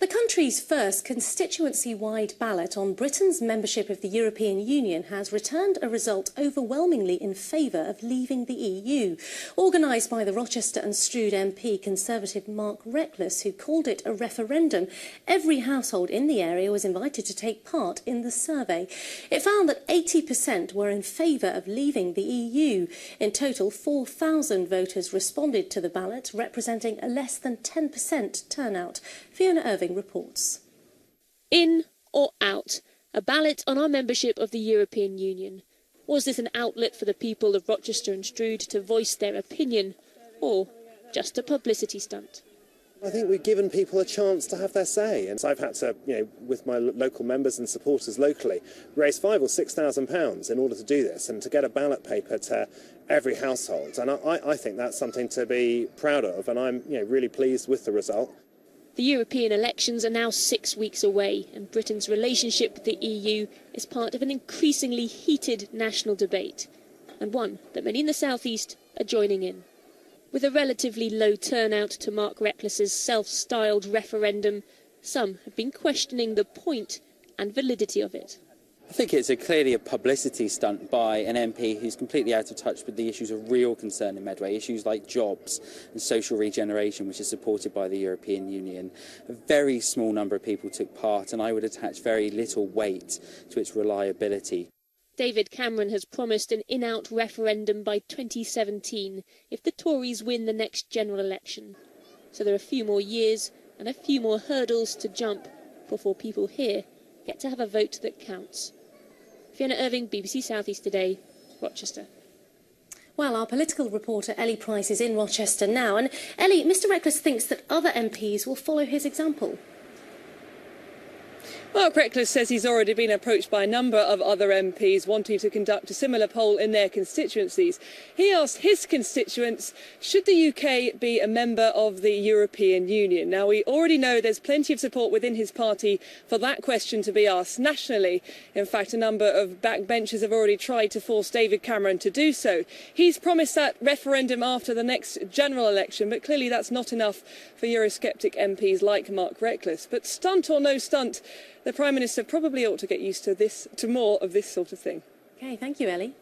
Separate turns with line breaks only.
The country's first constituency-wide ballot on Britain's membership of the European Union has returned a result overwhelmingly in favour of leaving the EU. Organised by the Rochester and Strood MP Conservative Mark Reckless, who called it a referendum, every household in the area was invited to take part in the survey. It found that 80% were in favour of leaving the EU. In total, 4,000 voters responded to the ballot, representing a less than 10% turnout. Fiona Irving reports.
In or out, a ballot on our membership of the European Union. Was this an outlet for the people of Rochester and Strood to voice their opinion, or just a publicity stunt?
I think we've given people a chance to have their say, and so I've had to, with my local members and supporters locally, raise £5,000 or £6,000 in order to do this and to get a ballot paper to every household. And I think that's something to be proud of, and I'm really pleased with the result.
The European elections are now 6 weeks away, and Britain's relationship with the EU is part of an increasingly heated national debate, and one that many in the South East are joining in. With a relatively low turnout to Mark Reckless's self-styled referendum, some have been questioning the point and validity of it.
I think it's clearly a publicity stunt by an MP who's completely out of touch with the issues of real concern in Medway, issues like jobs and social regeneration, which is supported by the European Union. A very small number of people took part, and I would attach very little weight to its reliability.
David Cameron has promised an in-out referendum by 2017 if the Tories win the next general election. So there are a few more years and a few more hurdles to jump before people here get to have a vote that counts. Fiona Irving, BBC South East Today, Rochester.
Well, our political reporter Ellie Price is in Rochester now. And Ellie, Mr Reckless thinks that other MPs will follow his example.
Mark Reckless says he's already been approached by a number of other MPs wanting to conduct a similar poll in their constituencies. He asked his constituents, should the UK be a member of the European Union? Now, we already know there's plenty of support within his party for that question to be asked nationally. In fact, a number of backbenchers have already tried to force David Cameron to do so. He's promised that referendum after the next general election, but clearly that's not enough for Eurosceptic MPs like Mark Reckless. But stunt or no stunt, the Prime Minister probably ought to get used to more of this sort of thing.
OK, thank you, Ellie.